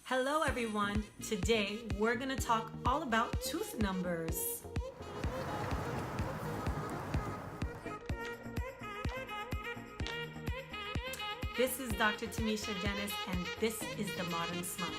Hello everyone, today we're going to talk all about tooth numbers. This is Dr. Tamisha Denis and this is the Modern Smile.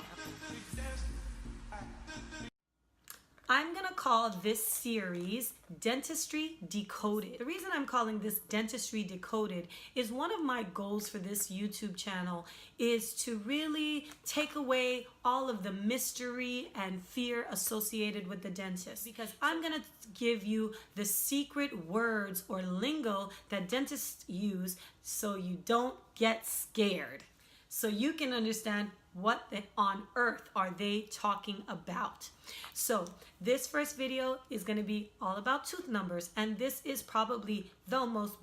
I'm going to call this series Dentistry Decoded. The reason I'm calling this Dentistry Decoded is one of my goals for this YouTube channel is to really take away all of the mystery and fear associated with the dentist, because I'm going to give you the secret words or lingo that dentists use so you don't get scared, so you can understand what on earth are they talking about. So this first video is going to be all about tooth numbers, and this is probably the most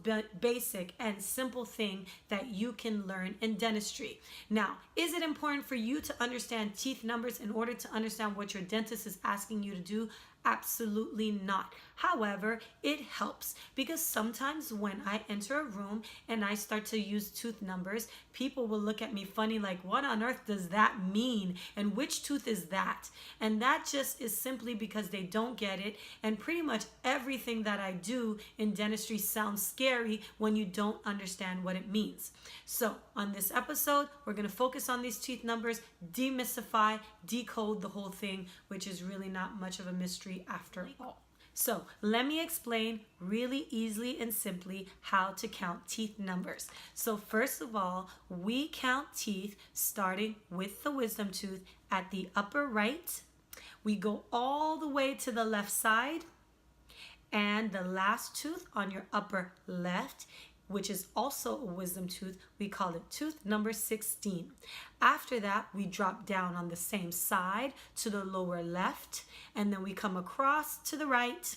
basic and simple thing that you can learn in dentistry. Now, is it important for you to understand teeth numbers in order to understand what your dentist is asking you to do? Absolutely not. However, it helps, because sometimes when I enter a room and I start to use tooth numbers, people will look at me funny like, what on earth does that mean? And which tooth is that? And that just is simply because they don't get it. And pretty much everything that I do in dentistry sounds scary when you don't understand what it means. So on this episode, we're going to focus on these teeth numbers, demystify, decode the whole thing, which is really not much of a mystery after all. So let me explain really easily and simply how to count teeth numbers. So first of all, we count teeth starting with the wisdom tooth at the upper right. We go all the way to the left side, and the last tooth on your upper left, which is also a wisdom tooth, we call it tooth number 16. After that, we drop down on the same side to the lower left, and then we come across to the right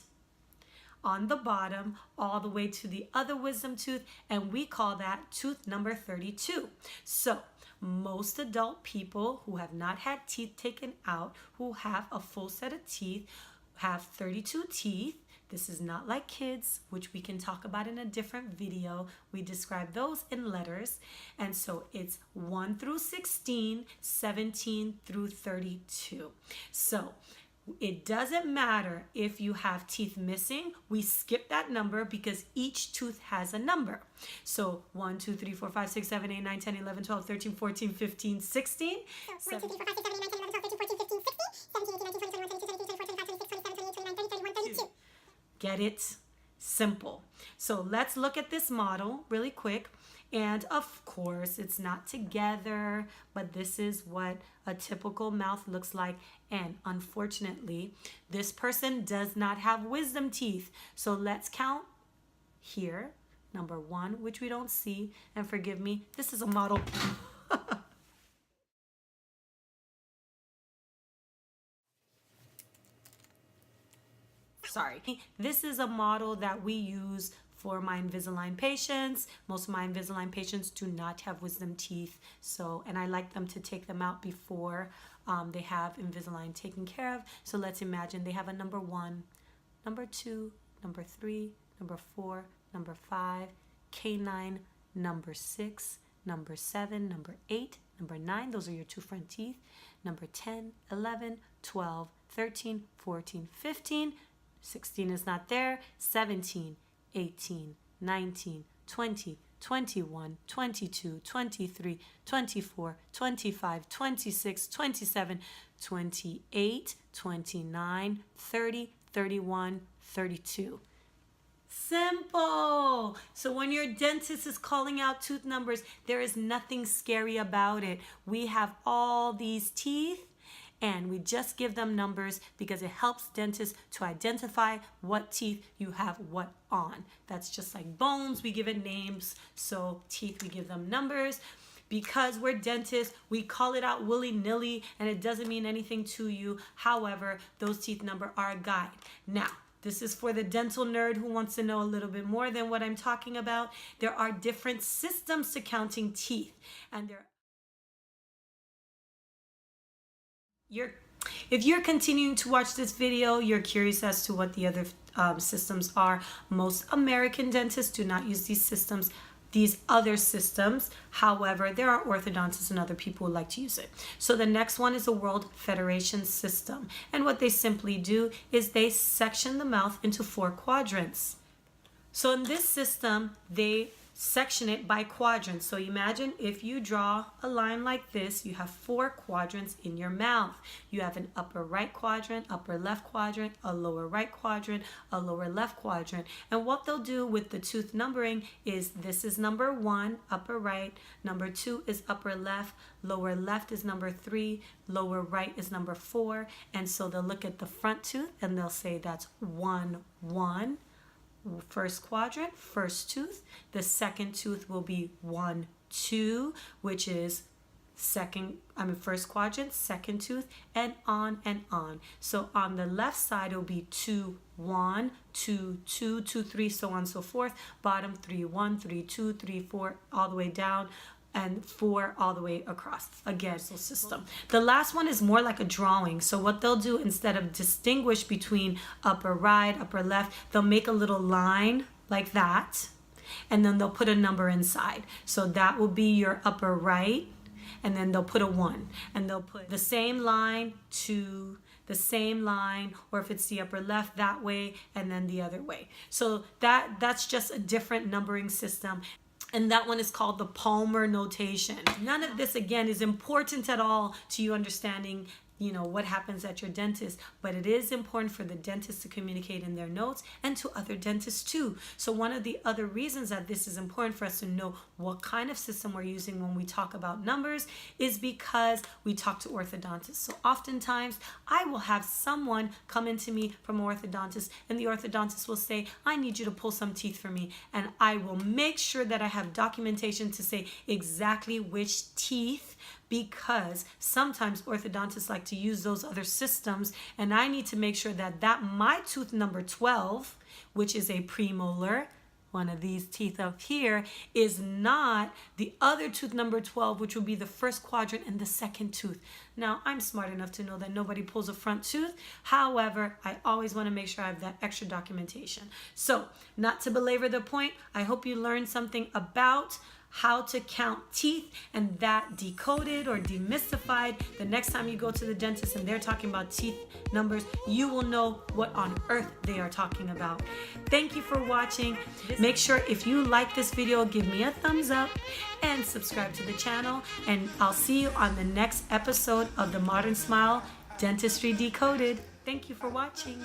on the bottom all the way to the other wisdom tooth, and we call that tooth number 32. So most adult people who have not had teeth taken out, who have a full set of teeth, have 32 teeth. This is not like kids, which we can talk about in a different video. We describe those in letters. And so it's 1 through 16, 17 through 32. So it doesn't matter if you have teeth missing. We skip that number because each tooth has a number. So 1, 2, 3, 4, 5, 6, 7, 8, 9, 10, 11, 12, 13, 14, 15, 16. So 1, 2, 3, 4, 5, 6, 7, 8, 9, 10, 11, 12, 13, 14, 15, 16, 17, 18, 19, 20, 21, 22, 23, 24, 25, 26, 27, 28, 29, 30, 31, 32. Get it? Simple. So let's look at this model really quick. And of course, it's not together, but this is what a typical mouth looks like. And unfortunately, this person does not have wisdom teeth. So let's count here. Number 1, which we don't see. And forgive me, this is a model. Sorry. This is a model that we use for my Invisalign patients. Most of my Invisalign patients do not have wisdom teeth. So, and I like them to take them out before they have Invisalign taken care of. So let's imagine they have a number 1, number 2, number 3, number 4, number 5, canine, number 6, number 7, number 8, number 9. Those are your 2 front teeth. Number 10, 11, 12, 13, 14, 15. 16 is not there. 17, 18, 19, 20, 21, 22, 23, 24, 25, 26, 27, 28, 29, 30, 31, 32. Simple. So when your dentist is calling out tooth numbers, there is nothing scary about it. We have all these teeth, and we just give them numbers because it helps dentists to identify what teeth you have what on. That's just like bones, we give it names. So teeth, we give them numbers. Because we're dentists, we call it out willy-nilly and it doesn't mean anything to you. However, those teeth numbers are a guide. Now, this is for the dental nerd who wants to know a little bit more than what I'm talking about. There are different systems to counting teeth, and if you're continuing to watch this video, you're curious as to what the other systems are. Most American dentists do not use these systems. these other systems. However, there are orthodontists and other people who like to use it. So the next one is the World Federation system. And what they simply do is they section the mouth into 4 quadrants. So in this system, they section it by quadrants. So imagine if you draw a line like this, you have 4 quadrants in your mouth. You have an upper right quadrant, upper left quadrant, a lower right quadrant, a lower left quadrant. And what they'll do with the tooth numbering is this is number 1, upper right, number 2 is upper left, lower left is number 3, lower right is number 4. And so they'll look at the front tooth and they'll say that's 1, 1. First quadrant, first tooth. The second tooth will be 1, 2, which is first quadrant, second tooth, and on and on. So on the left side, it'll be 2, 1, 2, 2, 2, 3, so on and so forth. Bottom 3, 1, 3, 2, 3, 4, all the way down, and 4 all the way across. Again, system. The last one is more like a drawing. So what they'll do, instead of distinguish between upper right, upper left, they'll make a little line like that, and then they'll put a number inside. So that will be your upper right, and then they'll put a 1, and they'll put the same line to the same line, or if it's the upper left, that way, and then the other way. So that's just a different numbering system. And that one is called the Palmer notation. None of this, again, is important at all to you understanding, what happens at your dentist, but it is important for the dentist to communicate in their notes and to other dentists too. So one of the other reasons that this is important for us to know what kind of system we're using when we talk about numbers is because we talk to orthodontists. So oftentimes I will have someone come into me from an orthodontist, and the orthodontist will say, I need you to pull some teeth for me. And I will make sure that I have documentation to say exactly which teeth, because sometimes orthodontists like to use those other systems, and I need to make sure that my tooth number 12, which is a premolar, one of these teeth up here, is not the other tooth number 12, which will be the first quadrant and the second tooth. Now, I'm smart enough to know that nobody pulls a front tooth. However, I always want to make sure I have that extra documentation. So, not to belabor the point, I hope you learned something about how to count teeth, and that decoded or demystified. The next time you go to the dentist and they're talking about teeth numbers, you will know what on earth they are talking about. Thank you for watching. Make sure if you like this video, give me a thumbs up and subscribe to the channel, and I'll see you on the next episode of the Modern Smile Dentistry Decoded. Thank you for watching.